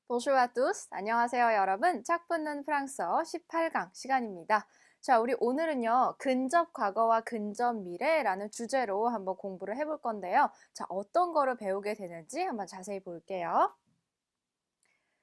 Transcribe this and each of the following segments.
Bonjour à tous. 안녕하세요, 여러분. 짝 붙는 프랑스어 18강 시간입니다. 자, 우리 오늘은요, 근접 과거와 근접 미래라는 주제로 한번 공부를 해볼 건데요. 자, 어떤 거를 배우게 되는지 한번 자세히 볼게요.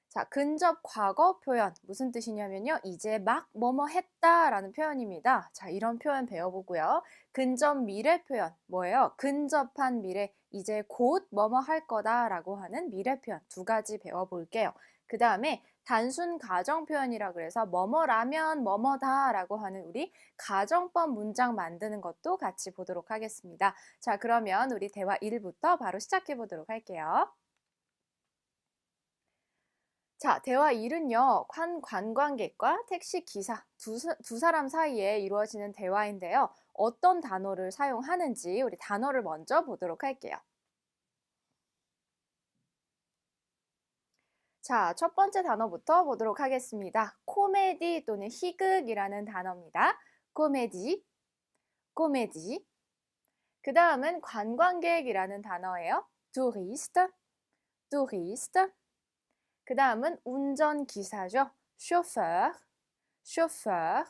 자, 근접 과거 표현 무슨 뜻이냐면요. 이제 막 뭐뭐 했다라는 표현입니다. 자, 이런 표현 배워보고요. 근접 미래 표현 뭐예요? 근접한 미래, 이제 곧 뭐뭐 할 거다라고 하는 미래 표현 두 가지 배워볼게요. 그 다음에 단순 가정 표현이라 그래서 뭐뭐라면 뭐뭐다라고 하는 우리 가정법 문장 만드는 것도 같이 보도록 하겠습니다. 자, 그러면 우리 대화 1부터 바로 시작해 보도록 할게요. 자, 대화 1은요, 관광객과 택시 기사 두 사람 사이에 이루어지는 대화인데요. 어떤 단어를 사용하는지 우리 단어를 먼저 보도록 할게요. 자, 첫 번째 단어부터 보도록 하겠습니다. 코미디 또는 희극이라는 단어입니다. 코미디, 코미디. 그 다음은 관광객이라는 단어예요. touriste, touriste. 그 다음은 운전기사죠. chauffeur, chauffeur.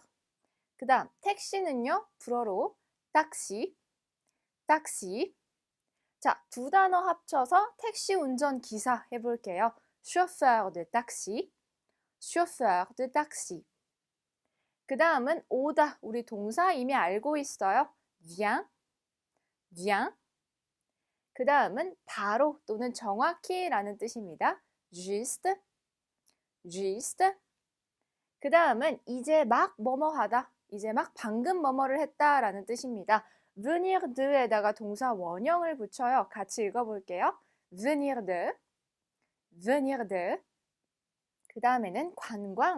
그 다음 택시는요. 불어로 taxi, taxi. 자, 두 단어 합쳐서 택시 운전기사 해볼게요. chauffeur de taxi, chauffeur de taxi. 그 다음은 오다. 우리 동사 이미 알고 있어요. viens, viens. 그 다음은 바로 또는 정확히라는 뜻입니다. juste, juste. 그 다음은 이제 막 뭐뭐 하다. 이제 막 방금 뭐뭐를 했다라는 뜻입니다. venir de에다가 동사 원형을 붙여요. 같이 읽어볼게요. venir de, venir de. 그 다음에는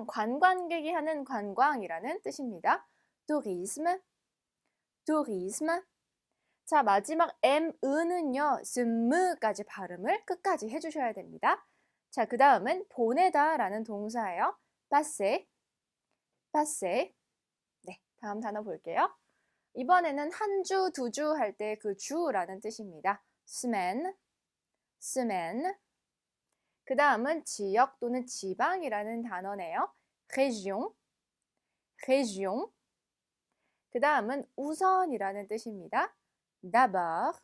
관광객이 하는 관광이라는 뜻입니다. tourisme, tourisme. 자, 마지막 은은요, 스무까지 발음을 끝까지 해주셔야 됩니다. 자, 그 다음은 보내다라는 동사예요. passer, passer. 네, 다음 단어 볼게요. 이번에는 한 주, 두 주 할 때 그 주라는 뜻입니다. semaine, semaine. 그 다음은 지역 또는 지방이라는 단어네요. région, région. 그 다음은 우선이라는 뜻입니다. d'abord,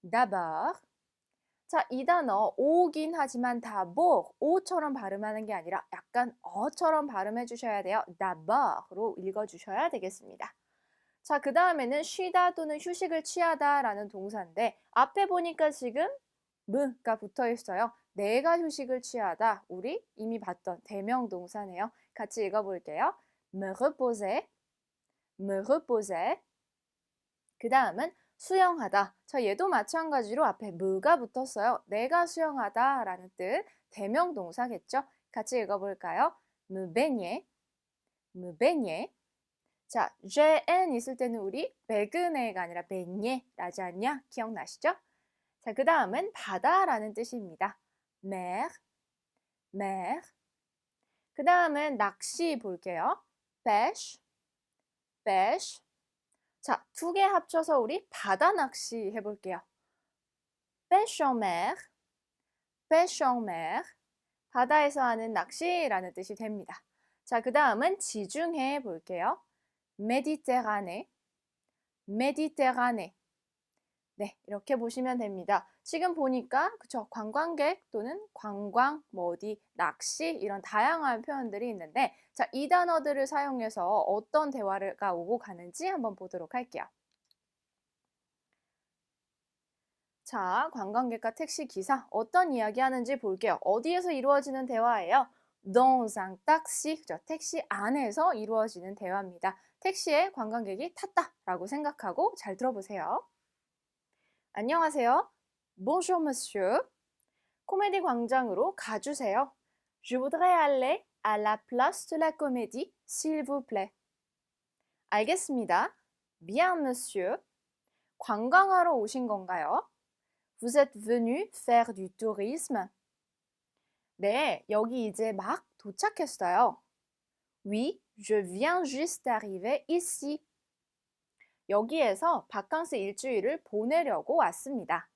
d'abord. 자, 이 단어 오긴 하지만 오처럼 발음하는 게 아니라 약간 어처럼 발음해 주셔야 돼요. d'abord로 읽어주셔야 되겠습니다. 자, 그 다음에는 쉬다 또는 휴식을 취하다라는 동사인데 앞에 보니까 지금 가 붙어 있어요. 내가 휴식을 취하다. 우리 이미 봤던 대명 동사네요. 같이 읽어볼게요. me reposer, me reposer. 그 다음은 수영하다. 자, 얘도 마찬가지로 앞에 무가 붙었어요. 내가 수영하다 라는 뜻, 대명 동사겠죠? 같이 읽어볼까요? me baigner, me baigner. 자, gn 있을 때는 우리 베그네가 아니라 베니에 라지 않냐? 기억나시죠? 자, 그 다음은 바다라는 뜻입니다. mer, mer. 그 다음은 낚시 볼게요. pêche, pêche. 자, 두 개 합쳐서 우리 바다 낚시 해볼게요. pêche en mer, pêche en mer. 바다에서 하는 낚시라는 뜻이 됩니다. 자, 그 다음은 지중해 볼게요. méditerranée, méditerranée. 네, 이렇게 보시면 됩니다. 지금 보니까 그쵸, 관광객 또는 관광, 뭐 어디, 낚시 이런 다양한 표현들이 있는데 자, 이 단어들을 사용해서 어떤 대화가 오고 가는지 한번 보도록 할게요. 자, 관광객과 택시 기사 어떤 이야기 하는지 볼게요. 어디에서 이루어지는 대화예요? dans un taxi, 그죠? 택시 안에서 이루어지는 대화입니다. 택시에 관광객이 탔다라고 생각하고 잘 들어보세요. 안녕하세요. Bonjour monsieur. 코미디 광장으로 가주세요. Je voudrais aller à la place de la comédie, s'il vous plaît. 알겠습니다. Bien monsieur. 관광하러 오신 건가요? Vous êtes venu faire du tourisme? 네, 여기 이제 막 도착했어요. Oui, je viens juste d'arriver ici. 여기에서 바캉스 일주일을 보내려고 왔습니다.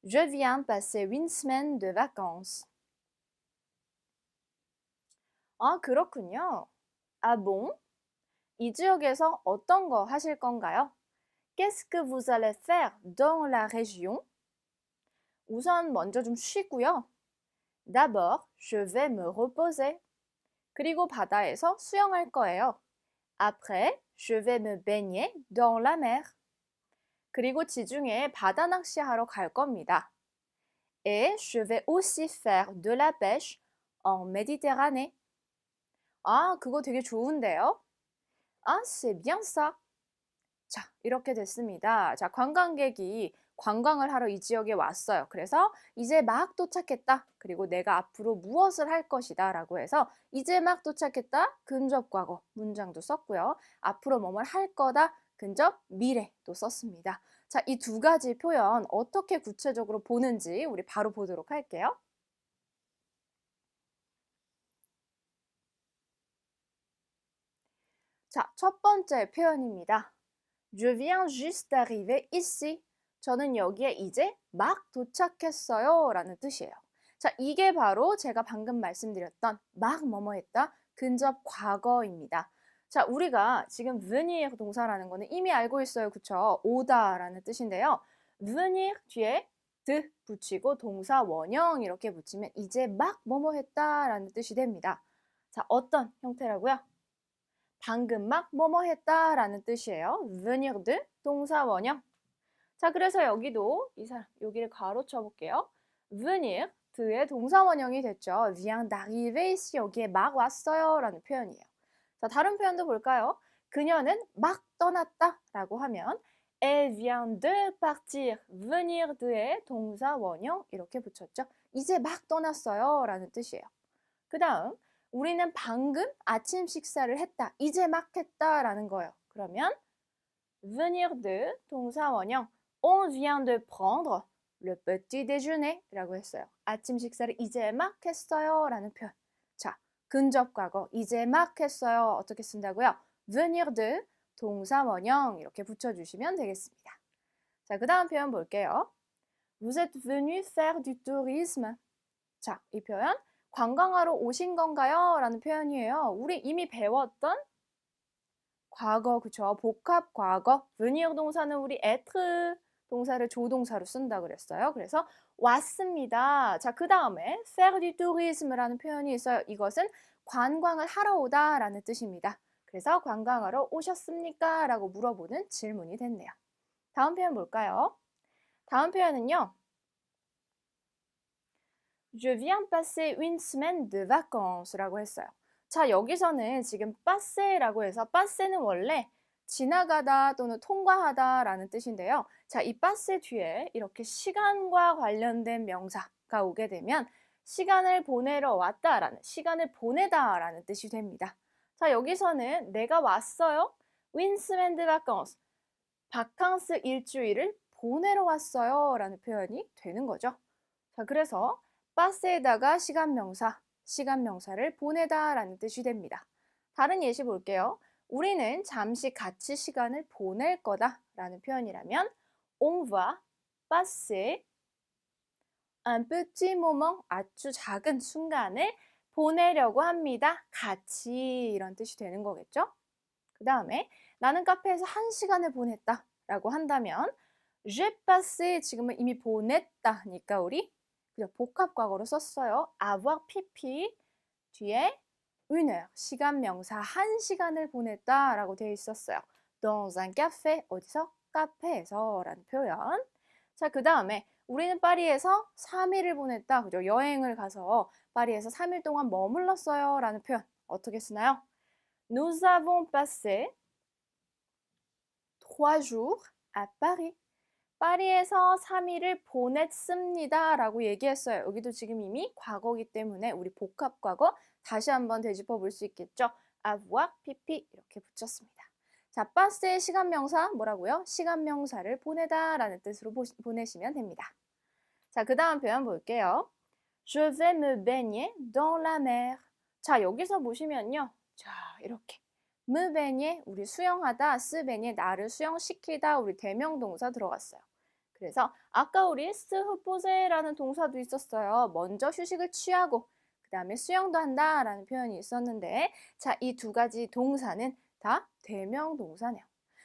Je viens passer une semaine de vacances. 아, 그렇군요. 아, bon? 이 지역에서 어떤 거 하실 건가요? Qu'est-ce que vous allez faire dans la région? 우선 먼저 좀 쉬고요. D'abord, je vais me reposer. 그리고 바다에서 수영할 거예요. Après, je vais me baigner dans la mer. 그리고 지중해에 바다 낚시하러 갈 겁니다. Et je vais aussi faire de la pêche en Méditerranée. 아, 그거 되게 좋은데요? Ah, c'est bien ça. 자, 이렇게 됐습니다. 자, 관광객이 관광을 하러 이 지역에 왔어요. 그래서 이제 막 도착했다. 그리고 내가 앞으로 무엇을 할 것이다 라고 해서 이제 막 도착했다. 근접 과거 문장도 썼고요. 앞으로 뭐뭘 할 거다. 근접 미래도 썼습니다. 자, 이 두 가지 표현 어떻게 구체적으로 보는지 우리 바로 보도록 할게요. 자, 첫 번째 표현입니다. Je viens juste d'arriver ici. 저는 여기에 이제 막 도착했어요 라는 뜻이에요. 자, 이게 바로 제가 방금 말씀드렸던 막 뭐뭐 했다 근접 과거입니다. 자, 우리가 지금 venir 동사라는 거는 이미 알고 있어요. 그쵸? 오다 라는 뜻인데요. venir 뒤에 드 붙이고 동사 원형 이렇게 붙이면 이제 막 뭐뭐 했다 라는 뜻이 됩니다. 자, 어떤 형태라고요? 방금 막 뭐뭐 했다라는 뜻이에요. venir de 동사 원형. 자, 그래서 여기도 여기를 가로 쳐볼게요. venir 드의 동사 원형이 됐죠. vient d'arriver ici 여기에 막 왔어요라는 표현이에요. 자, 다른 표현도 볼까요? 그녀는 막 떠났다라고 하면 elle vient de partir. venir de의 동사 원형 이렇게 붙였죠. 이제 막 떠났어요라는 뜻이에요. 그 다음 우리는 방금 아침 식사를 했다. 이제 막 했다라는 거예요. 그러면 venir de 동사 원형 on vient de prendre le petit déjeuner 라고 했어요. 아침 식사를 이제 막 했어요 라는 표현. 자, 근접 과거 이제 막 했어요. 어떻게 쓴다고요? venir de 동사 원형 이렇게 붙여주시면 되겠습니다. 자, 그 다음 표현 볼게요. Vous êtes venu faire du tourisme. 자, 이 표현 관광하러 오신 건가요? 라는 표현이에요. 우리 이미 배웠던 과거, 그쵸? 복합 과거. venir 동사는 우리 être 동사를 조동사로 쓴다 그랬어요. 그래서 왔습니다. 자, 그 다음에 faire du tourisme라는 표현이 있어요. 이것은 관광을 하러 오다 라는 뜻입니다. 그래서 관광하러 오셨습니까? 라고 물어보는 질문이 됐네요. 다음 표현 볼까요? 다음 표현은요. Je viens passer une semaine de vacances 라고 했어요. 자, 여기서는 지금 passer라고 해서 passer는 원래 지나가다 또는 통과하다 라는 뜻인데요. 자, 이 passer 뒤에 이렇게 시간과 관련된 명사가 오게 되면 시간을 보내러 왔다라는, 시간을 보내다 라는 뜻이 됩니다. 자, 여기서는 내가 왔어요. une semaine de vacances. 바캉스 일주일을 보내러 왔어요 라는 표현이 되는 거죠. 자, 그래서 passe에다가 시간명사를 보내다 라는 뜻이 됩니다. 다른 예시 볼게요. 우리는 잠시 같이 시간을 보낼 거다 라는 표현이라면 on va passer un petit moment, 아주 작은 순간을 보내려고 합니다. 같이 이런 뜻이 되는 거겠죠? 그 다음에 나는 카페에서 1시간을 보냈다 라고 한다면 j'ai passé 지금은 이미 보냈다니까 우리 복합 과거로 썼어요. avoir pipi 뒤에 une heure 시간 명사 1시간을 보냈다 라고 되어 있었어요. dans un café 어디서? 카페에서 라는 표현. 자, 그 다음에 우리는 파리에서 3일을 보냈다. 그죠? 여행을 가서 파리에서 3일 동안 머물렀어요 라는 표현 어떻게 쓰나요? Nous avons passé 3 jours à Paris. 파리에서 3일을 보냈습니다 라고 얘기했어요. 여기도 지금 이미 과거이기 때문에 우리 복합 과거 다시 한번 되짚어 볼 수 있겠죠. avoir, pipi 이렇게 붙였습니다. 자, passe의 시간 명사 뭐라고요? 시간 명사를 보내다 라는 뜻으로 보내시면 됩니다. 자, 그 다음 표현 볼게요. Je vais me baigner dans la mer. 자, 여기서 보시면요. 자, 이렇게 me baigner 우리 수영하다, se baigner 나를 수영시키다 우리 대명동사 들어갔어요. 그래서 아까 우리 se reposer라는 동사도 있었어요. 먼저 휴식을 취하고 그 다음에 수영도 한다 라는 표현이 있었는데 자, 이 두 가지 동사는 다 대명 동사네요.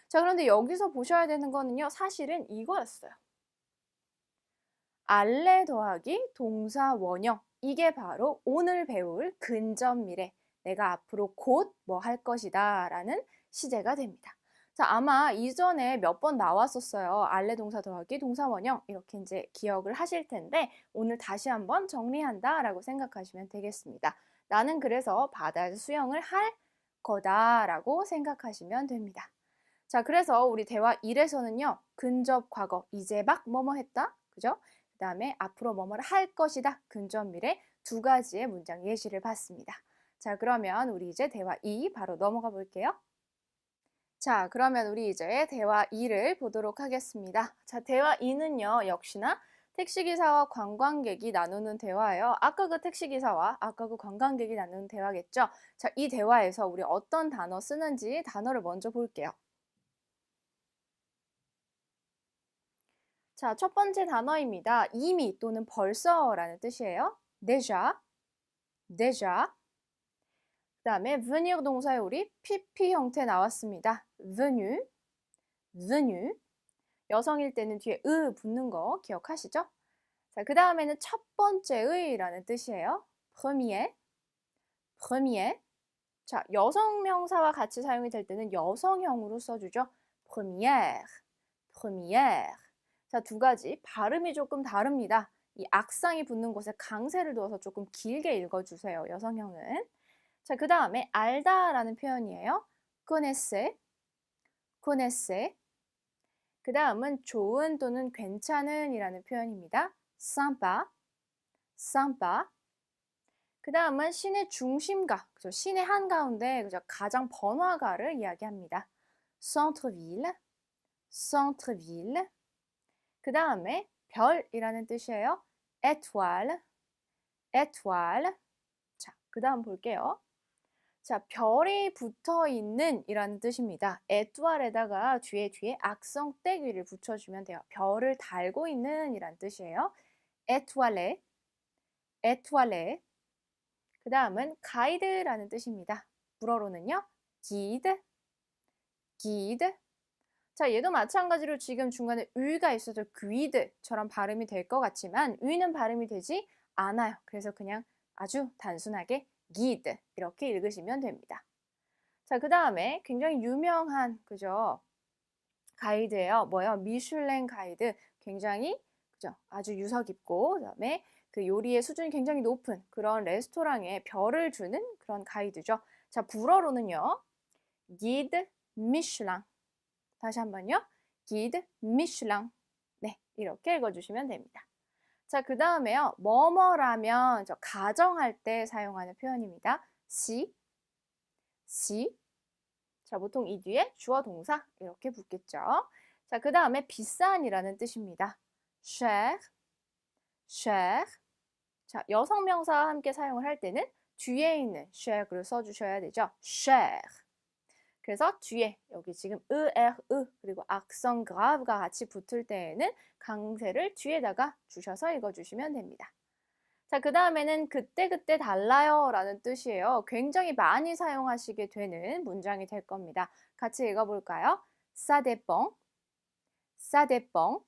자, 그런데 여기서 보셔야 되는 거는요. 사실은 이거였어요. 알레 더하기 동사 원형. 이게 바로 오늘 배울 근접 미래. 내가 앞으로 곧 뭐 할 것이다 라는 시제가 됩니다. 자, 아마 이전에 몇 번 나왔었어요. 알레 동사 더하기 동사 원형. 이렇게 이제 기억을 하실 텐데 오늘 다시 한번 정리한다 라고 생각하시면 되겠습니다. 나는 그래서 바다에서 수영을 할 거다라고 생각하시면 됩니다. 자, 그래서 우리 대화 1에서는요. 근접 과거, 이제 막 뭐뭐 했다. 그죠? 그 다음에 앞으로 뭐뭐를 할 것이다. 근접 미래 두 가지의 문장 예시를 봤습니다. 자, 그러면 우리 이제 대화 2 바로 넘어가 볼게요. 자, 그러면 우리 이제 대화 2를 보도록 하겠습니다. 자, 대화 2는요. 역시나 택시기사와 관광객이 나누는 대화예요. 아까 그 택시기사와 아까 그 관광객이 나누는 대화겠죠? 자, 이 대화에서 우리 어떤 단어 쓰는지 단어를 먼저 볼게요. 자, 첫 번째 단어입니다. 이미 또는 벌써라는 뜻이에요. déjà, déjà. 그 다음에 venir 동사의 우리 PP 형태 나왔습니다. venu, venu. 여성일 때는 뒤에 으 붙는 거 기억하시죠? 자, 그 다음에는 첫 번째의라는 뜻이에요. premier, premier. 자, 여성 명사와 같이 사용이 될 때는 여성형으로 써주죠. première, première. 자, 두 가지 발음이 조금 다릅니다. 이 악상이 붙는 곳에 강세를 두어서 조금 길게 읽어주세요. 여성형은. 자, 그 다음에 알다라는 표현이에요. connaissez, connaissez. 그 다음은 좋은 또는 괜찮은 이라는 표현입니다. sympa, sympa. 그 다음은 시내 중심가, 그죠? 시내 한가운데 그죠? 가장 번화가를 이야기합니다. centre-ville, centre-ville. 그 다음에 별이라는 뜻이에요. étoile, étoile. 자, 그 다음 볼게요. 자, 별이 붙어 있는 이라는 뜻입니다. étoile에다가 뒤에 악성 떼귀를 붙여주면 돼요. 별을 달고 있는 이란 뜻이에요. étoilé, étoilé. 그 다음은 가이드라는 뜻입니다. 불어로는요. guide, guide. 자, 얘도 마찬가지로 지금 중간에 으가 있어서 guide처럼 발음이 될 것 같지만 으는 발음이 되지 않아요. 그래서 그냥 아주 단순하게 guide 이렇게 읽으시면 됩니다. 자, 그 다음에 굉장히 유명한 그죠? 가이드예요. 뭐예요? 미슐랭 가이드. 굉장히 그죠? 아주 유서 깊고 그다음에 그 요리의 수준이 굉장히 높은 그런 레스토랑에 별을 주는 그런 가이드죠. 자, 불어로는요. guide Michelin. 다시 한번요. guide Michelin. 네, 이렇게 읽어주시면 됩니다. 자, 그 다음에요. 뭐뭐라면 저 가정할 때 사용하는 표현입니다. si, si. 자, 보통 이 뒤에 주어 동사 이렇게 붙겠죠. 자, 그 다음에 비싼이라는 뜻입니다. cher, cher. 자, 여성 명사와 함께 사용을 할 때는 뒤에 있는 cher를 써주셔야 되죠. cher. 그래서 뒤에 여기 지금 으 그리고 악성 grave가 같이 붙을 때에는 강세를 뒤에다가 주셔서 읽어주시면 됩니다. 자, 그 다음에는 그때그때 달라요 라는 뜻이에요. 굉장히 많이 사용하시게 되는 문장이 될 겁니다. 같이 읽어볼까요? Ça dépend, ça dépend.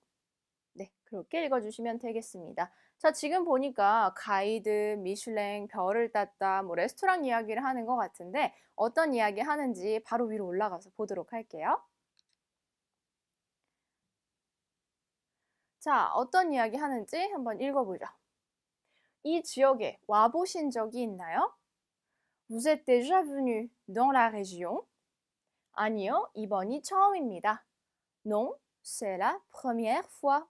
네, 그렇게 읽어주시면 되겠습니다. 자, 지금 보니까 가이드, 미슐랭, 별을 땄다, 뭐 레스토랑 이야기를 하는 것 같은데 어떤 이야기 하는지 바로 위로 올라가서 보도록 할게요. 자, 어떤 이야기 하는지 한번 읽어보죠. 이 지역에 와보신 적이 있나요? Vous êtes déjà venu dans la région? 아니요, 이번이 처음입니다. Non, c'est la première fois.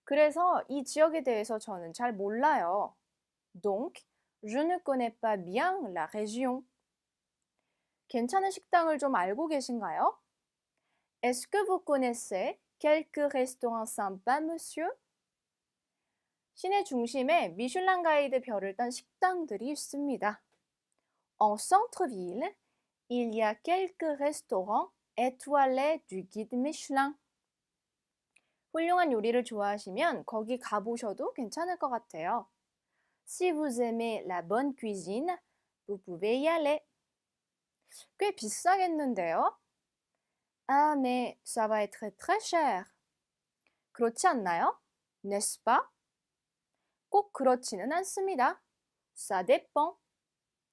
그래서 이 지역에 대해서 저는 잘 몰라요. Donc, je ne connais pas bien la région. 괜찮은 식당을 좀 알고 계신가요? Est-ce que vous connaissez quelques restaurants sympas, monsieur? 시내 중심에 미슐랭 가이드 별을 딴 식당들이 있습니다. En centre-ville, il y a quelques restaurants étoilés du guide Michelin. 훌륭한 요리를 좋아하시면 거기 가보셔도 괜찮을 것 같아요. Si vous aimez la bonne cuisine, vous pouvez y aller. 꽤 비싸겠는데요? Ah, mais ça va être très cher. 그렇지 않나요? N'est-ce pas? 꼭 그렇지는 않습니다. Ça dépend.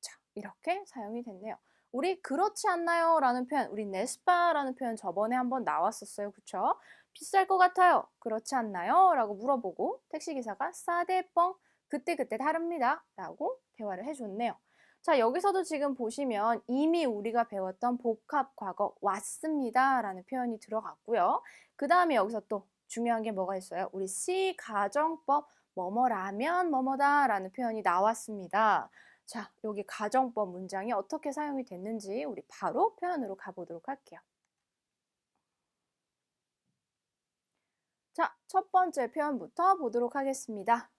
자, 이렇게 사용이 됐네요. 우리 그렇지 않나요? 라는 표현, 우리 n'est-ce pas 라는 표현 저번에 한번 나왔었어요. 그쵸? 비쌀 것 같아요. 그렇지 않나요? 라고 물어보고 택시기사가 ça dépend. 그때그때 다릅니다. 라고 대화를 해줬네요. 자, 여기서도 지금 보시면 이미 우리가 배웠던 복합 과거 왔습니다 라는 표현이 들어갔고요. 그 다음에 여기서 또 중요한 게 뭐가 있어요? 우리 시 가정법 뭐뭐라면 뭐뭐다 라는 표현이 나왔습니다. 자, 여기 가정법 문장이 어떻게 사용이 됐는지 우리 바로 표현으로 가보도록 할게요. 자, 첫 번째 표현부터 보도록 하겠습니다.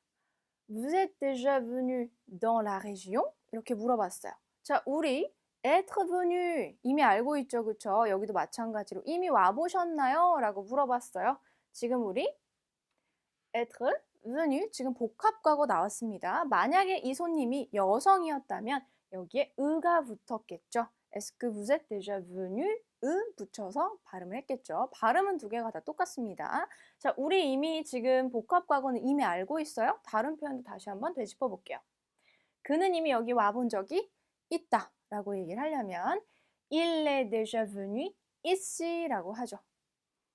Vous êtes déjà venu dans la région? 이렇게 물어봤어요. 자, 우리 être venu 이미 알고 있죠, 그쵸? 여기도 마찬가지로 이미 와보셨나요? 라고 물어봤어요. 지금 우리 être venu 지금 복합과거 나왔습니다. 만약에 이 손님이 여성이었다면 여기에 의가 붙었겠죠. Est-ce que vous êtes déjà venu? 의 붙여서 발음을 했겠죠. 발음은 두 개가 다 똑같습니다. 자, 우리 이미 지금 복합과거는 이미 알고 있어요. 다른 표현도 다시 한번 되짚어 볼게요. 그는 이미 여기 와본 적이 있다 라고 얘기를 하려면 Il est déjà venu ici 라고 하죠.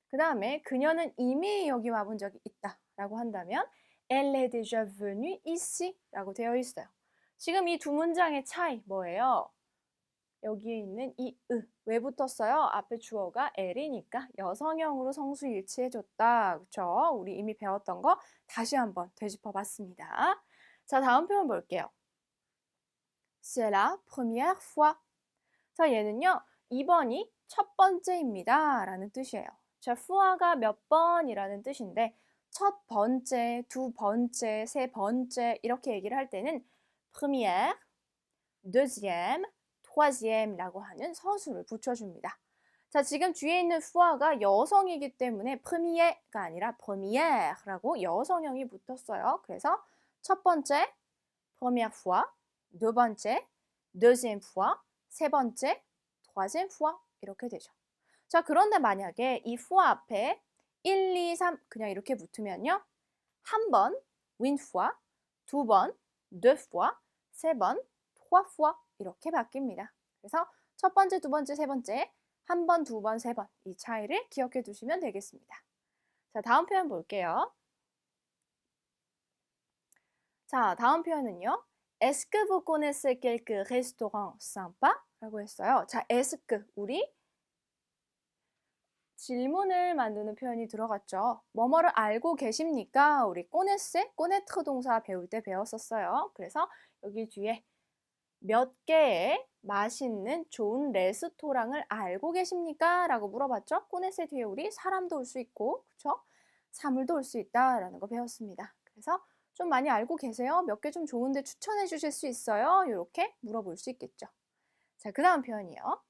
그 다음에 그녀는 이미 여기 와본 적이 있다 라고 한다면 Elle est déjà venue ici 라고 되어 있어요. 지금 이 두 문장의 차이 뭐예요? 여기에 있는 이 왜 붙었어요? 앞에 주어가 el이니까 여성형으로 성수 일치해줬다. 그쵸? 우리 이미 배웠던 거 다시 한번 되짚어 봤습니다. 자, 다음 표현 볼게요. C'est la première fois. 자, 얘는요. 이번이 첫 번째입니다. 라는 뜻이에요. 자, fua가 몇 번이라는 뜻인데 첫 번째, 두 번째, 세 번째 이렇게 얘기를 할 때는 première, deuxième, troisième라고 하는 서술을 붙여줍니다. 자, 지금 뒤에 있는 fua가 여성이기 때문에 première가 아니라 première라고 여성형이 붙었어요. 그래서 첫 번째, première fois, 두 번째, deuxième fois, 세 번째, troisième fois 이렇게 되죠. 자, 그런데 만약에 이 fois 앞에 1, 2, 3 그냥 이렇게 붙으면요. 한 번, une fois, 두 번, deux fois, 세 번, trois fois 이렇게 바뀝니다. 그래서 첫 번째, 두 번째, 세 번째, 한 번, 두 번, 세 번 이 차이를 기억해 두시면 되겠습니다. 자, 다음 표현 볼게요. 자, 다음 표현은요. Est-ce que vous connaissez quelques restaurants sympas? 라고 했어요. 자, est-ce que 우리 질문을 만드는 표현이 들어갔죠. 뭐뭐를 알고 계십니까? 우리 꼬네스, 꼬네트 동사 배울 때 배웠었어요. 그래서 여기 뒤에 몇 개의 맛있는 좋은 레스토랑을 알고 계십니까? 라고 물어봤죠. 꼬네스 뒤에 우리 사람도 올 수 있고, 그쵸? 사물도 올 수 있다라는 거 배웠습니다. 그래서 좀 많이 알고 계세요? 몇 개 좀 좋은데 추천해 주실 수 있어요? 이렇게 물어볼 수 있겠죠. 자, 그 다음 표현이요.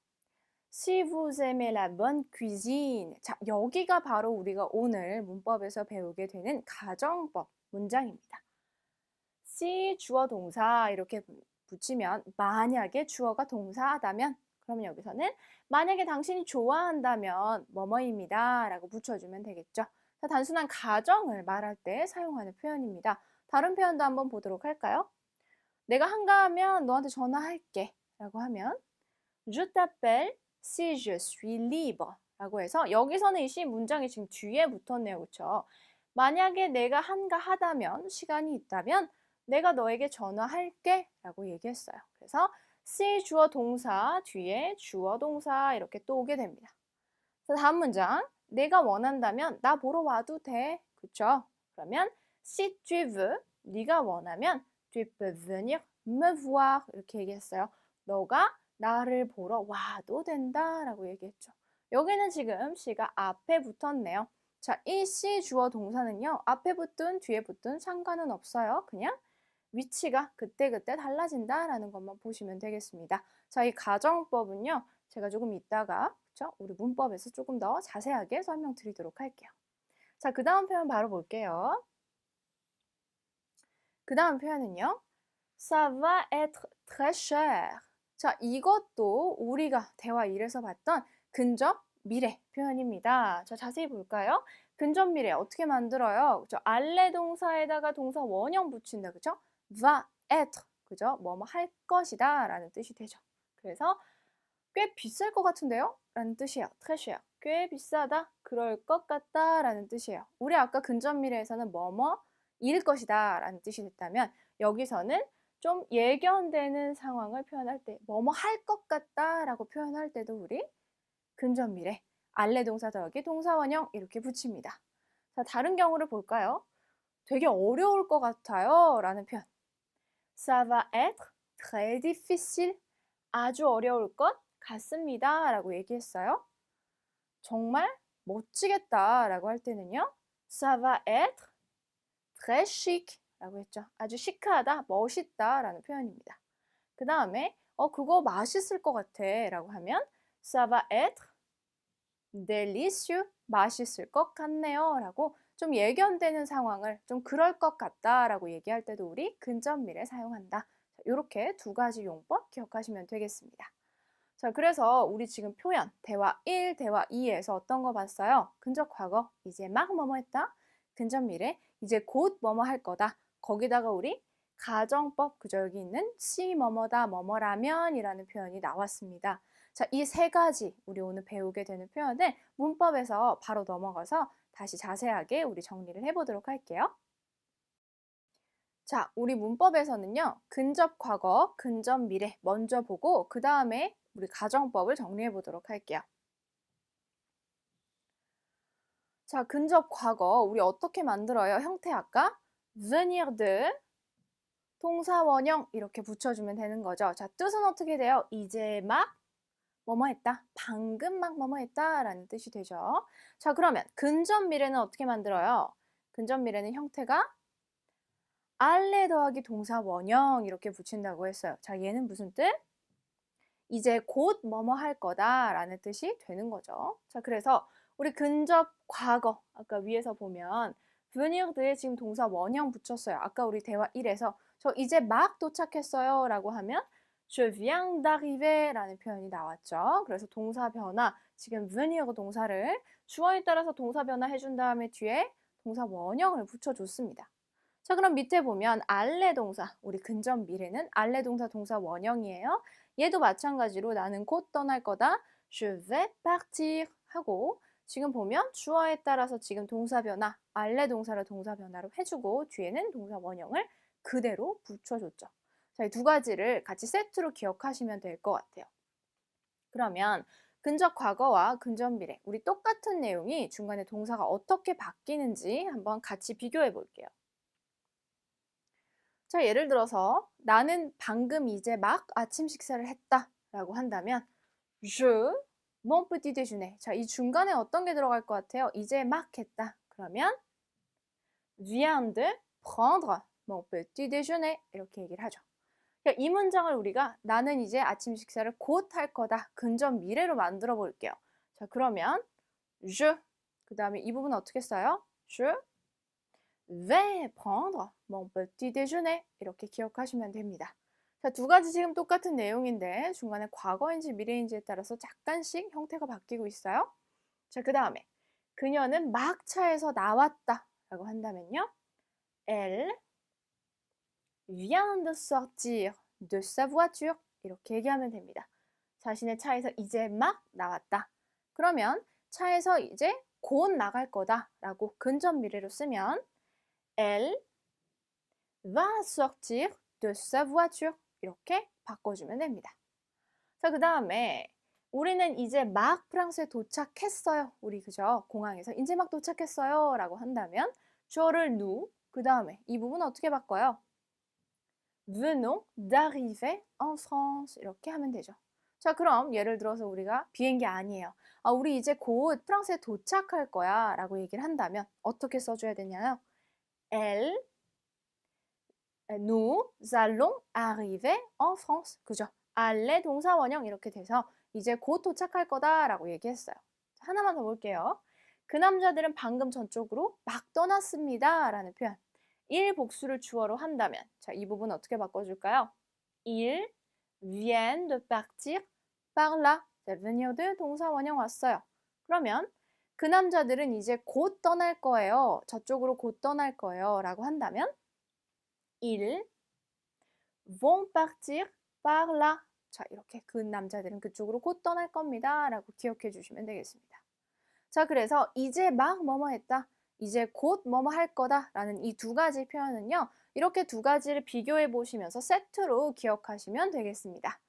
Si vous aimez la bonne cuisine. 자, 여기가 바로 우리가 오늘 문법에서 배우게 되는 가정법 문장입니다. si 주어 동사 이렇게 붙이면 만약에 주어가 동사하다면 그러면 여기서는 만약에 당신이 좋아한다면 뭐뭐입니다 라고 붙여주면 되겠죠. 자, 단순한 가정을 말할 때 사용하는 표현입니다. 다른 표현도 한번 보도록 할까요? 내가 한가하면 너한테 전화할게 라고 하면 Je t'appelle si je suis libre 라고 해서 여기서는 이 시 문장이 지금 뒤에 붙었네요. 그렇죠? 만약에 내가 한가하다면 시간이 있다면 내가 너에게 전화할게 라고 얘기했어요. 그래서 si 주어 동사 뒤에 주어 동사 이렇게 또 오게 됩니다. 자, 다음 문장 내가 원한다면 나 보러 와도 돼. 그렇죠? 그러면 si tu veux 네가 원하면 tu peux venir me voir 이렇게 얘기했어요. 너가 나를 보러 와도 된다라고 얘기했죠. 여기는 지금 시가 앞에 붙었네요. 자, 이 시 주어 동사는요. 앞에 붙든 뒤에 붙든 상관은 없어요. 그냥 위치가 그때그때 달라진다라는 것만 보시면 되겠습니다. 자, 이 가정법은요. 제가 조금 이따가 그쵸? 우리 문법에서 조금 더 자세하게 설명드리도록 할게요. 자, 그 다음 표현 바로 볼게요. 그 다음 표현은요. Ça va être très cher. 자, 이것도 우리가 대화 1에서 봤던 근접 미래 표현입니다. 자, 자세히 볼까요? 근접 미래 어떻게 만들어요? 그죠? 알레 동사에다가 동사 원형 붙인다. 그죠? va être. 그죠? 뭐뭐 할 것이다 라는 뜻이 되죠. 그래서 꽤 비쌀 것 같은데요? 라는 뜻이에요. très cher. 꽤 비싸다. 그럴 것 같다 라는 뜻이에요. 우리 아까 근접 미래에서는 뭐뭐 일 것이다 라는 뜻이 됐다면 여기서는 좀 예견되는 상황을 표현할 때 뭐뭐 할 것 같다 라고 표현할 때도 우리 근접 미래 알레 동사 더하기 동사 원형 이렇게 붙입니다. 자, 다른 경우를 볼까요? 되게 어려울 것 같아요 라는 표현. Ça va être très difficile. 아주 어려울 것 같습니다 라고 얘기했어요. 정말 멋지겠다 라고 할 때는요. Ça va être très chic 라고 했죠. 아주 시크하다, 멋있다 라는 표현입니다. 그 다음에 그거 맛있을 것 같아 라고 하면 Ça va être délicieux. 맛있을 것 같네요 라고 좀 예견되는 상황을 좀 그럴 것 같다 라고 얘기할 때도 우리 근접 미래 사용한다. 이렇게 두 가지 용법 기억하시면 되겠습니다. 자, 그래서 우리 지금 표현 대화 1, 대화 2에서 어떤 거 봤어요? 근접 과거, 이제 막 뭐뭐 했다. 근접 미래, 이제 곧 뭐뭐 할 거다. 거기다가 우리 가정법, 그저 여기 있는 시 뭐뭐다, 뭐뭐라면이라는 표현이 나왔습니다. 자, 이 세 가지 우리 오늘 배우게 되는 표현을 문법에서 바로 넘어가서 다시 자세하게 우리 정리를 해보도록 할게요. 자, 우리 문법에서는요. 근접 과거, 근접 미래 먼저 보고 그 다음에 우리 가정법을 정리해 보도록 할게요. 자, 근접 과거 우리 어떻게 만들어요? 형태 아까 venir de 동사 원형 이렇게 붙여주면 되는 거죠. 자, 뜻은 어떻게 돼요? 이제 막 뭐뭐 했다. 방금 막 뭐뭐 했다 라는 뜻이 되죠. 자, 그러면 근접 미래는 어떻게 만들어요? 근접 미래는 형태가 알레 더하기 동사 원형 이렇게 붙인다고 했어요. 자, 얘는 무슨 뜻? 이제 곧 뭐뭐 할 거다 라는 뜻이 되는 거죠. 자, 그래서 우리 근접 과거 아까 위에서 보면 venir de에 지금 동사 원형 붙였어요. 아까 우리 대화 1에서 저 이제 막 도착했어요 라고 하면 je viens d'arriver 라는 표현이 나왔죠. 그래서 동사 변화, 지금 venir 동사를 주어에 따라서 동사 변화 해준 다음에 뒤에 동사 원형을 붙여줬습니다. 자, 그럼 밑에 보면 알레 동사, 우리 근접 미래는 알레 동사 동사 원형이에요. 얘도 마찬가지로 나는 곧 떠날 거다. Je vais partir 하고 지금 보면 주어에 따라서 지금 동사 변화, 알레 동사를 동사 변화로 해주고 뒤에는 동사 원형을 그대로 붙여줬죠. 자, 이 두 가지를 같이 세트로 기억하시면 될 것 같아요. 그러면 근접 과거와 근접 미래, 우리 똑같은 내용이 중간에 동사가 어떻게 바뀌는지 한번 같이 비교해 볼게요. 자, 예를 들어서 나는 방금 이제 막 아침 식사를 했다 라고 한다면 je mon petit déjeuner. 자, 이 중간에 어떤 게 들어갈 것 같아요? 이제 막 했다. 그러면 viens de prendre mon petit déjeuner. 이렇게 얘기를 하죠. 이 문장을 우리가 나는 이제 아침 식사를 곧 할 거다. 근접 미래로 만들어 볼게요. 자, 그러면 je 그 다음에 이 부분 어떻게 써요? je vais prendre mon petit déjeuner. 이렇게 기억하시면 됩니다. 자, 두 가지 지금 똑같은 내용인데 중간에 과거인지 미래인지에 따라서 약간씩 형태가 바뀌고 있어요. 자, 그 다음에 그녀는 막 차에서 나왔다 라고 한다면요. Elle vient de sortir de sa voiture. 이렇게 얘기하면 됩니다. 자신의 차에서 이제 막 나왔다. 그러면 차에서 이제 곧 나갈 거다 라고 근접 미래로 쓰면 Elle va sortir de sa voiture. 이렇게 바꿔주면 됩니다. 자, 그 다음에 우리는 이제 막 프랑스에 도착했어요. 우리 그죠? 공항에서 이제 막 도착했어요 라고 한다면 주어를 nous, 그 다음에 이 부분 어떻게 바꿔요? venons d'arriver en France. 이렇게 하면 되죠. 자, 그럼 예를 들어서 우리가 비행기 아니에요. 우리 이제 곧 프랑스에 도착할 거야 라고 얘기를 한다면 어떻게 써줘야 되냐요? nous allons arriver en France. 그죠? aller 동사 원형 이렇게 돼서 이제 곧 도착할 거다라고 얘기했어요. 하나만 더 볼게요. 그 남자들은 방금 전쪽으로 막 떠났습니다 라는 표현. il 복수를 주어로 한다면 자, 이 부분 어떻게 바꿔줄까요? Ils viennent de partir par là. 자, venir de 동사 원형 왔어요. 그러면 그 남자들은 이제 곧 떠날 거예요. 저쪽으로 곧 떠날 거예요. 라고 한다면 Ils vont partir par là. 자, 이렇게 그 남자들은 그쪽으로 곧 떠날 겁니다. 라고 기억해 주시면 되겠습니다. 자, 그래서 이제 막 뭐뭐 했다. 이제 곧 뭐뭐 할 거다. 라는 이 두 가지 표현은요. 이렇게 두 가지를 비교해 보시면서 세트로 기억하시면 되겠습니다.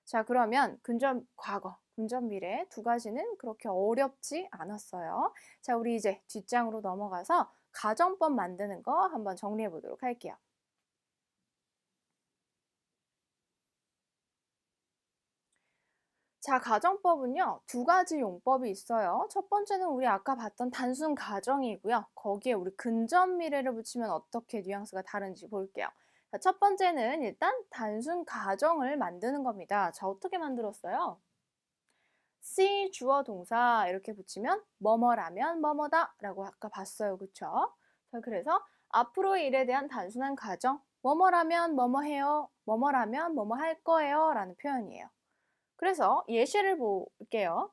자, 그러면 근접 과거, 근접 미래 두 가지는 그렇게 어렵지 않았어요. 자, 우리 이제 뒷장으로 넘어가서 가정법 만드는 거 한번 정리해 보도록 할게요. 자, 가정법은요, 두 가지 용법이 있어요. 첫 번째는 우리 아까 봤던 단순 가정이고요. 거기에 우리 근접 미래를 붙이면 어떻게 뉘앙스가 다른지 볼게요. 자, 첫 번째는 일단 단순 가정을 만드는 겁니다. 자, 어떻게 만들었어요? C 주어 동사 이렇게 붙이면 뭐뭐라면 뭐뭐다 라고 아까 봤어요. 그쵸? 자, 그래서 앞으로의 일에 대한 단순한 가정, 뭐뭐라면 뭐뭐해요, 뭐뭐라면 뭐뭐 할 거예요 라는 표현이에요. 그래서 예시를 볼게요.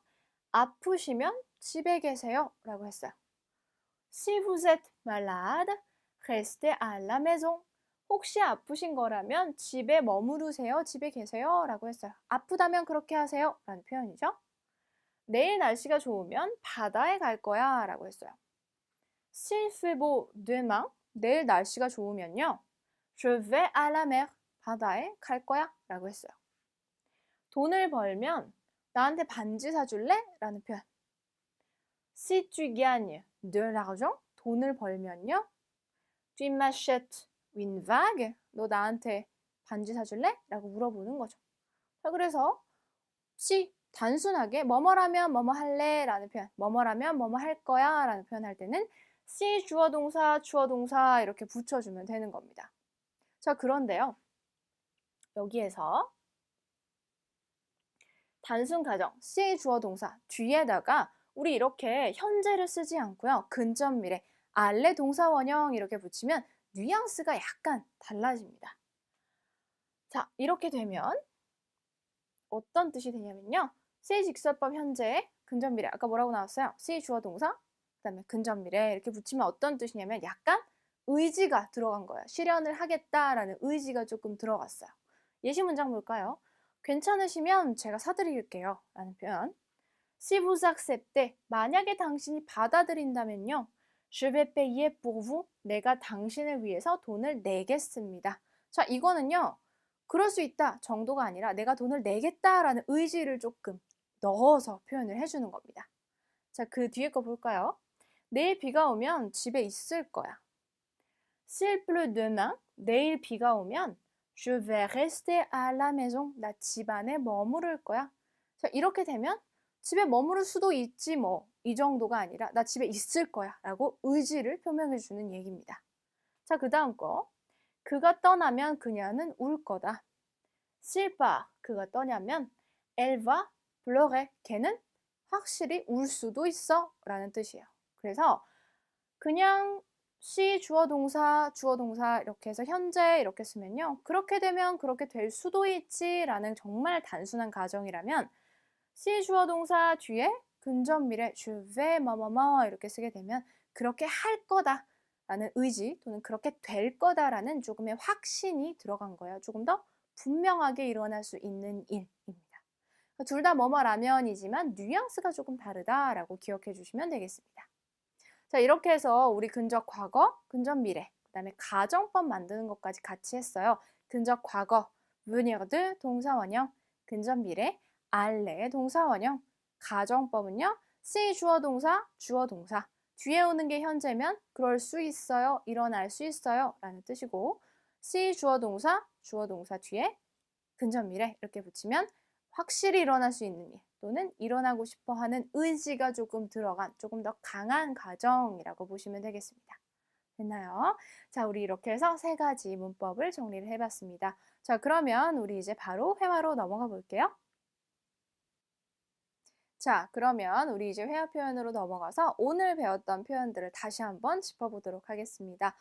아프시면 집에 계세요 라고 했어요. Si vous êtes malade, restez à la maison. 혹시 아프신 거라면 집에 머무르세요, 집에 계세요 라고 했어요. 아프다면 그렇게 하세요 라는 표현이죠. 내일 날씨가 좋으면 바다에 갈 거야 라고 했어요. S'il fait beau demain, 내일 날씨가 좋으면요. Je vais à la mer, 바다에 갈 거야 라고 했어요. 돈을 벌면 나한테 반지 사줄래? 라는 표현. Si tu gagnes de l'argent, 돈을 벌면요. Tu m'achètes une bague? 너 나한테 반지 사줄래? 라고 물어보는 거죠. 자, 그래서 si 단순하게 뭐뭐라면 뭐뭐 할래? 라는 표현, 뭐뭐라면 뭐뭐 할 거야? 라는 표현 할 때는 si 주어 동사 이렇게 붙여주면 되는 겁니다. 자, 그런데요. 여기에서 단순 가정, si 주어 동사 뒤에다가 우리 이렇게 현재를 쓰지 않고요. 근접 미래, 알레 동사 원형 이렇게 붙이면 뉘앙스가 약간 달라집니다. 자, 이렇게 되면 어떤 뜻이 되냐면요. si 직설법 현재, 근접 미래. 아까 뭐라고 나왔어요? si 주어 동사, 그다음에 근접 미래 이렇게 붙이면 어떤 뜻이냐면 약간 의지가 들어간 거예요. 실현을 하겠다라는 의지가 조금 들어갔어요. 예시 문장 볼까요? 괜찮으시면 제가 사드릴게요. 라는 표현. Si vous acceptez, 만약에 당신이 받아들인다면요. Je vais payer pour vous. 내가 당신을 위해서 돈을 내겠습니다. 자, 이거는요. 그럴 수 있다 정도가 아니라 내가 돈을 내겠다라는 의지를 조금 넣어서 표현을 해주는 겁니다. 자, 그 뒤에 거 볼까요? 내일 비가 오면 집에 있을 거야. S'il pleut demain, 내일 비가 오면 Je vais rester à la maison. 나 집 안에 머무를 거야. 자, 이렇게 되면 집에 머무를 수도 있지 뭐. 이 정도가 아니라 나 집에 있을 거야 라고 의지를 표명해 주는 얘기입니다. 자, 그 다음 거. 그가 떠나면 그녀는 울 거다. S'il part, 그가 떠나면 Elle va pleurer. 걔는 확실히 울 수도 있어 라는 뜻이에요. 그래서 그냥 시 주어 동사 이렇게 해서 현재 이렇게 쓰면요. 그렇게 되면 그렇게 될 수도 있지라는 정말 단순한 가정이라면 시 주어 동사 뒤에 근접 미래 je vais 뭐뭐뭐 이렇게 쓰게 되면 그렇게 할 거다라는 의지 또는 그렇게 될 거다라는 조금의 확신이 들어간 거예요. 조금 더 분명하게 일어날 수 있는 일입니다. 둘 다 뭐뭐라면이지만 뉘앙스가 조금 다르다라고 기억해 주시면 되겠습니다. 자, 이렇게 해서 우리 근접 과거, 근접 미래, 그 다음에 가정법 만드는 것까지 같이 했어요. 근접 과거, venir de 동사 원형, 근접 미래, aller 동사 원형, 가정법은요. see 주어 동사, 뒤에 오는 게 현재면 그럴 수 있어요, 일어날 수 있어요 라는 뜻이고 see 주어 동사 뒤에 근접 미래 이렇게 붙이면 확실히 일어날 수 있는 일 또는 일어나고 싶어 하는 의지가 조금 들어간 조금 더 강한 가정이라고 보시면 되겠습니다. 됐나요? 자, 우리 이렇게 해서 세 가지 문법을 정리를 해봤습니다. 자, 그러면 우리 이제 바로 회화로 넘어가 볼게요. 자, 그러면 우리 이제 회화 표현으로 넘어가서 오늘 배웠던 표현들을 다시 한번 짚어보도록 하겠습니다.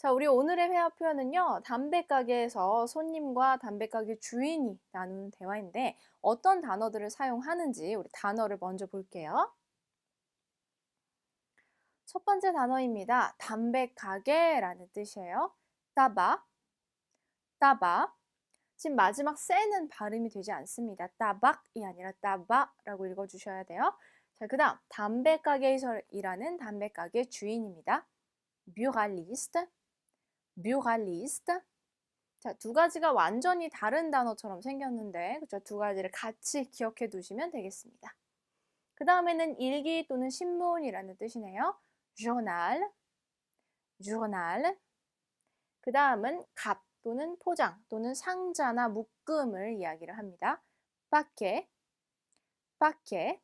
자, 우리 오늘의 회화 표현은요, 담배 가게에서 손님과 담배 가게 주인이 나누는 대화인데 어떤 단어들을 사용하는지 우리 단어를 먼저 볼게요. 첫 번째 단어입니다. 담배 가게라는 뜻이에요. 따바, 따바. 지금 마지막 세는 발음이 되지 않습니다. 따박이 아니라 따바라고 읽어주셔야 돼요. 자, 그 다음 담배 가게에서 일하는 담배 가게 주인입니다. 뷰랄리스트, 뷰랄리스트. 자, 두 가지가 완전히 다른 단어처럼 생겼는데, 그죠? 두 가지를 같이 기억해 두시면 되겠습니다. 그 다음에는 일기 또는 신문이라는 뜻이네요. journal, journal. 그 다음은 갑 또는 포장 또는 상자나 묶음을 이야기를 합니다. paquet, paquet.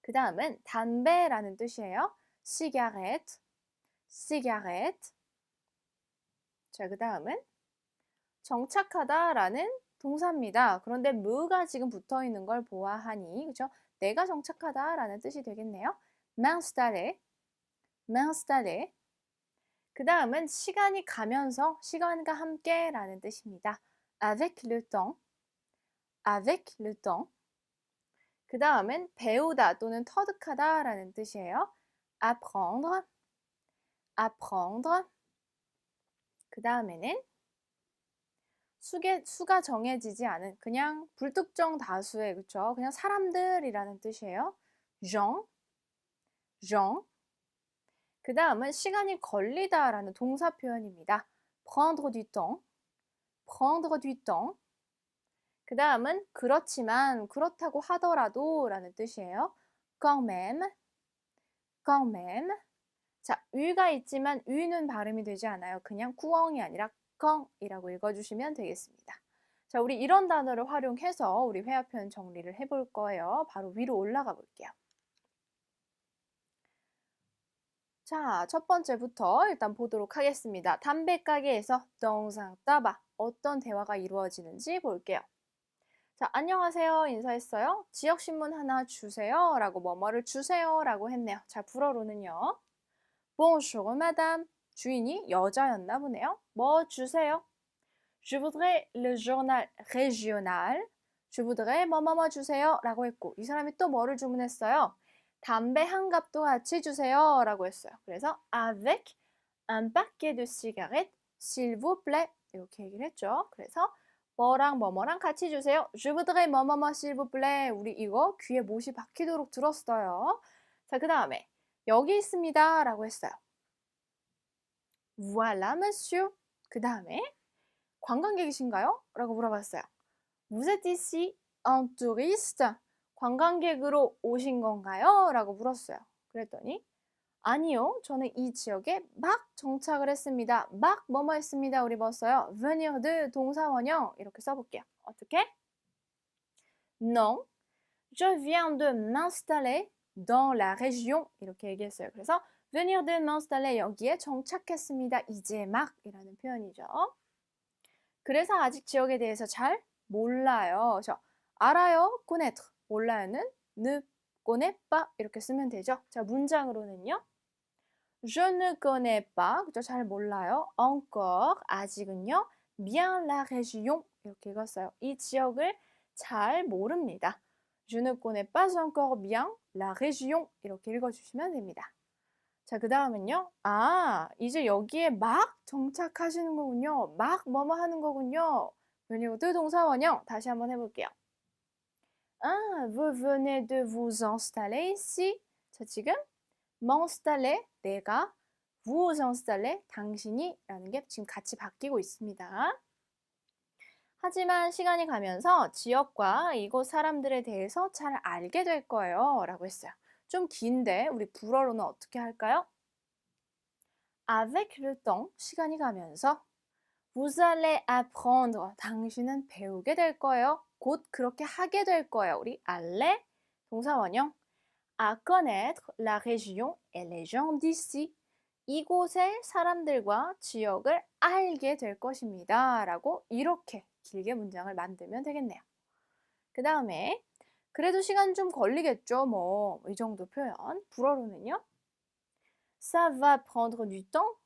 그 다음은 담배라는 뜻이에요. cigarette, cigarette. 자, 그 다음은 정착하다라는 동사입니다. 그런데 뭐가 지금 붙어 있는 걸 보아하니, 그죠? 내가 정착하다라는 뜻이 되겠네요. m'installer, m'installer. 그 다음은 시간이 가면서, 시간과 함께라는 뜻입니다. avec le temps, avec le temps. 그 다음은 배우다 또는 터득하다라는 뜻이에요. apprendre, apprendre. 그 다음에는 수가 정해지지 않은 그냥 불특정 다수의, 그쵸? 그냥 사람들이라는 뜻이에요. gens, gens. 그 다음은 시간이 걸리다라는 동사 표현입니다. prendre du temps, prendre du temps. 그 다음은 그렇지만, 그렇다고 하더라도 라는 뜻이에요. quand même, quand même. 자, 위가 있지만 위는 발음이 되지 않아요. 그냥 꾸엉이 아니라 껑이라고 읽어주시면 되겠습니다. 자, 우리 이런 단어를 활용해서 우리 회화 표현 정리를 해볼 거예요. 바로 위로 올라가 볼게요. 자, 첫 번째부터 일단 보도록 하겠습니다. 담배 가게에서 덩상 따바 어떤 대화가 이루어지는지 볼게요. 자, 안녕하세요 인사했어요. 지역신문 하나 주세요 라고 뭐뭐를 주세요 라고 했네요. 자, 불어로는요. Bonjour madame. 주인이 여자였나 보네요. 뭐 주세요? Je voudrais le journal régional. Je voudrais 뭐뭐뭐 주세요 라고 했고 이 사람이 또 뭐를 주문했어요? 담배 한 갑도 같이 주세요 라고 했어요. 그래서 avec un paquet de cigarettes s'il vous plaît 이렇게 얘기를 했죠. 그래서 뭐랑 뭐뭐랑 같이 주세요. Je voudrais 뭐뭐뭐 s'il vous plaît. 우리 이거 귀에 못이 박히도록 들었어요. 자, 그 다음에 여기 있습니다 라고 했어요. Voilà monsieur. 그 다음에 관광객이신가요? 라고 물어봤어요. Vous êtes ici en touriste? 관광객으로 오신 건가요? 라고 물었어요. 그랬더니 아니요, 저는 이 지역에 막 정착을 했습니다. 막 뭐뭐 했습니다. 우리 뭐 써요? venir de 동사 원형 이렇게 써볼게요. 어떻게? Non, je viens de m'installer dans la région 이렇게 얘기했어요. 그래서 venir de m'installer 여기에 정착했습니다. 이제 막이라는 표현이죠. 그래서 아직 지역에 대해서 잘 몰라요. 저 알아요, connaître. 몰라요는 ne connais pas 이렇게 쓰면 되죠. 자, 문장으로는요. Je ne connais pas, 그죠? 잘 몰라요. encore, 아직은요. bien la région 이렇게 읽었어요. 이 지역을 잘 모릅니다. Je ne connais pas encore bien la région 이렇게 읽어주시면 됩니다. 자, 그 다음은요. 아, 이제 여기에 막 정착하시는 거군요. 막 뭐뭐 하는 거군요. 왜냐면 동사 원형 다시 한번 해볼게요. Ah, vous venez de vous installer ici. 자, 지금 m'installer, 내가 vous installer, 당신이 라는 게 지금 같이 바뀌고 있습니다. 하지만 시간이 가면서 지역과 이곳 사람들에 대해서 잘 알게 될 거예요. 라고 했어요. 좀 긴데 우리 불어로는 어떻게 할까요? Avec le temps, 시간이 가면서 Vous allez apprendre, 당신은 배우게 될 거예요. 곧 그렇게 하게 될 거예요. 우리 aller, 동사 원형 à connaître la région et les gens d'ici. 이곳의 사람들과 지역을 알게 될 것입니다. 라고 이렇게 길게 문장을 만들면 되겠네요. 그 다음에 그래도 시간 좀 걸리겠죠. 뭐 이 정도 표현. 불어로는요. Ça va prendre du temps.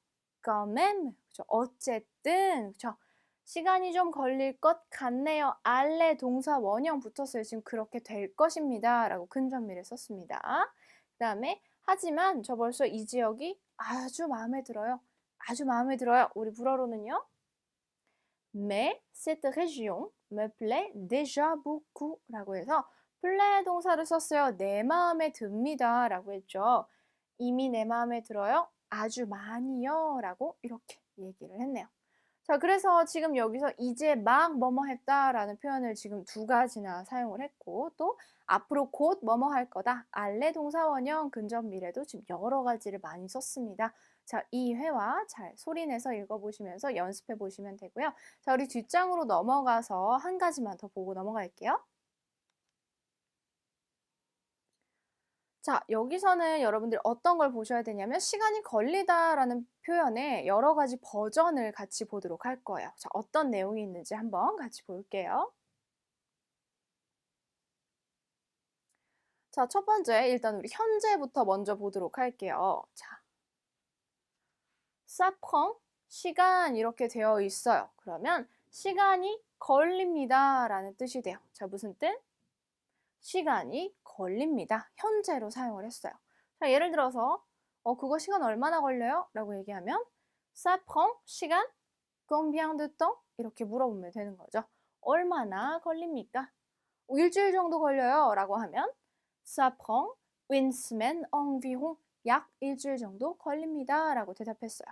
quand même. 그죠? 어쨌든. 그죠? 시간이 좀 걸릴 것 같네요. 알레 동사 원형 붙었어요. 지금 그렇게 될 것입니다. 라고 근접미를 썼습니다. 그 다음에 하지만 저 벌써 이 지역이 아주 마음에 들어요. 아주 마음에 들어요. 우리 불어로는요. Mais cette région me plaît déjà beaucoup 라고 해서 plaît 동사를 썼어요. 내 마음에 듭니다 라고 했죠. 이미 내 마음에 들어요? 아주 많이요 라고 이렇게 얘기를 했네요. 자, 그래서 지금 여기서 이제 막 뭐뭐 했다라는 표현을 지금 두 가지나 사용을 했고 또 앞으로 곧 뭐뭐 할 거다. 알레 동사 원형 근접 미래도 지금 여러 가지를 많이 썼습니다. 자, 이 회화 잘 소리내서 읽어보시면서 연습해 보시면 되고요. 자, 우리 뒷장으로 넘어가서 한 가지만 더 보고 넘어갈게요. 자, 여기서는 여러분들 어떤 걸 보셔야 되냐면 시간이 걸리다라는 표현의 여러 가지 버전을 같이 보도록 할 거예요. 자, 어떤 내용이 있는지 한번 같이 볼게요. 자, 첫 번째 일단 우리 현재부터 먼저 보도록 할게요. 자, ça prend 시간 이렇게 되어 있어요. 그러면 시간이 걸립니다 라는 뜻이 돼요. 자, 무슨 뜻? 시간이 걸립니다. 현재로 사용을 했어요. 자, 예를 들어서 그거 시간 얼마나 걸려요? 라고 얘기하면 ça prend 시간 combien de temps? 이렇게 물어보면 되는 거죠. 얼마나 걸립니까? 일주일 정도 걸려요 라고 하면 ça prend une semaine environ 약 일주일 정도 걸립니다 라고 대답했어요.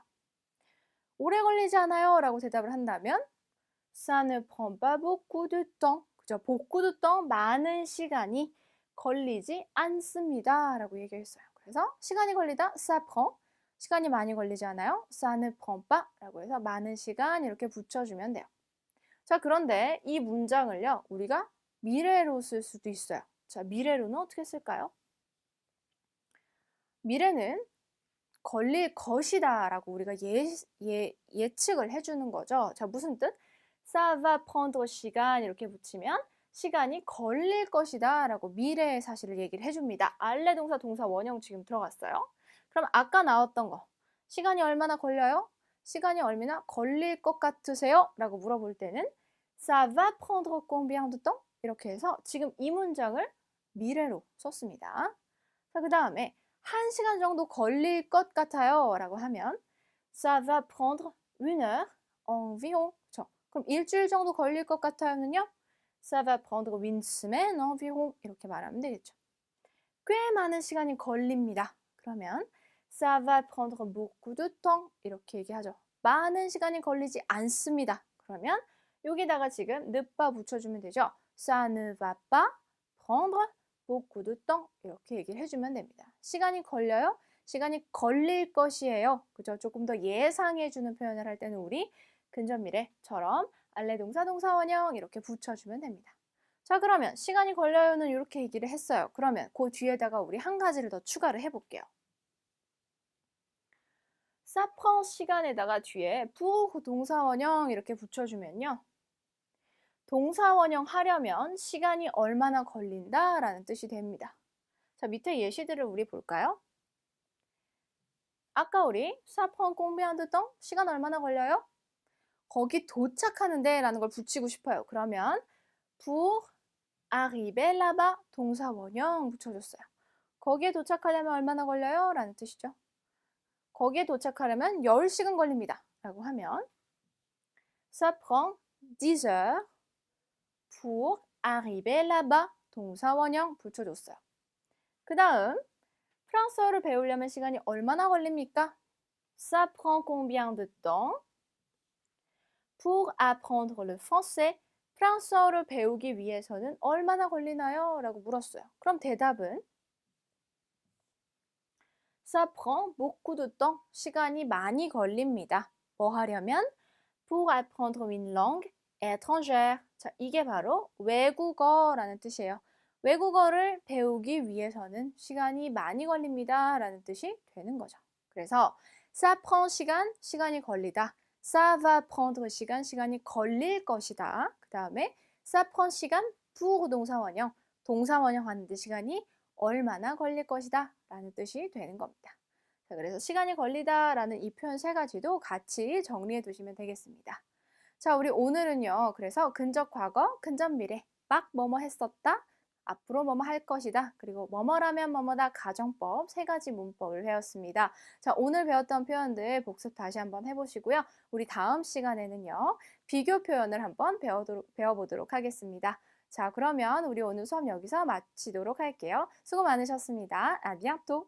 오래 걸리지 않아요 라고 대답을 한다면 ça ne prend pas beaucoup de temps 그죠? beaucoup de temps 많은 시간이 걸리지 않습니다 라고 얘기했어요. 그래서 시간이 걸리다 ça prend 시간이 많이 걸리지 않아요? ça ne prend pas 라고 해서 많은 시간 이렇게 붙여주면 돼요. 자, 그런데 이 문장을요 우리가 미래로 쓸 수도 있어요. 자, 미래로는 어떻게 쓸까요? 미래는 걸릴 것이다 라고 우리가 예측을 해주는 거죠. 자, 무슨 뜻? ça va prendre 시간 이렇게 붙이면 시간이 걸릴 것이다 라고 미래의 사실을 얘기를 해줍니다. 알레 동사 동사 원형 지금 들어갔어요. 그럼 아까 나왔던 거 시간이 얼마나 걸려요? 시간이 얼마나 걸릴 것 같으세요? 라고 물어볼 때는 ça va prendre combien de temps? 이렇게 해서 지금 이 문장을 미래로 썼습니다. 자, 그 다음에 1시간 정도 걸릴 것 같아요 라고 하면 ça va prendre une heure environ 그럼 일주일 정도 걸릴 것 같아요는요 ça va prendre une semaine environ 이렇게 말하면 되겠죠. 꽤 많은 시간이 걸립니다. 그러면 ça va prendre beaucoup de temps 이렇게 얘기하죠. 많은 시간이 걸리지 않습니다. 그러면 여기다가 지금 ne pas 붙여주면 되죠. ça ne va pas prendre beaucoup de temps 이렇게 얘기를 해주면 됩니다. 시간이 걸려요? 시간이 걸릴 것이에요. 그죠? 조금 더 예상해주는 표현을 할 때는 우리 근접미래처럼 알레 동사 동사 원형 이렇게 붙여주면 됩니다. 자, 그러면 시간이 걸려요는 이렇게 얘기를 했어요. 그러면 그 뒤에다가 우리 한 가지를 더 추가를 해볼게요. ça prend 시간에다가 뒤에 pour 동사 원형 이렇게 붙여주면요. 동사 원형 하려면 시간이 얼마나 걸린다 라는 뜻이 됩니다. 자, 밑에 예시들을 우리 볼까요? 아까 우리 ça prend combien de temps? 시간 얼마나 걸려요? 거기 도착하는데 라는 걸 붙이고 싶어요. 그러면 pour arriver là-bas 동사 원형 붙여줬어요. 거기에 도착하려면 얼마나 걸려요? 라는 뜻이죠. 거기에 도착하려면 10시간 걸립니다. 라고 하면 ça prend 10 heures pour arriver là-bas 동사 원형 붙여줬어요. 그 다음 프랑스어를 배우려면 시간이 얼마나 걸립니까? Ça prend combien de temps pour apprendre le français? 프랑스어를 배우기 위해서는 얼마나 걸리나요? 라고 물었어요. 그럼 대답은 ça prend beaucoup de temps. 시간이 많이 걸립니다. 뭐 하려면? pour apprendre une langue étrangère. 자, 이게 바로 외국어라는 뜻이에요. 외국어를 배우기 위해서는 시간이 많이 걸립니다 라는 뜻이 되는 거죠. 그래서 ça prend 시간, 시간이 걸리다. ça va prendre 시간, 시간이 걸릴 것이다. 그 다음에 ça prend 시간, pour 동사원형, 동사원형 하는데 시간이 얼마나 걸릴 것이다 라는 뜻이 되는 겁니다. 자, 그래서 시간이 걸리다라는 이 표현 세 가지도 같이 정리해 두시면 되겠습니다. 자, 우리 오늘은요. 그래서 근접 과거, 근접 미래, 막 뭐뭐 했었다, 앞으로 뭐뭐 할 것이다, 그리고 뭐뭐라면 뭐뭐다 가정법 세 가지 문법을 배웠습니다. 자, 오늘 배웠던 표현들 복습 다시 한번 해보시고요. 우리 다음 시간에는요. 비교 표현을 한번 배워보도록 하겠습니다. 자, 그러면 우리 오늘 수업 여기서 마치도록 할게요. 수고 많으셨습니다. 아, 비앙또!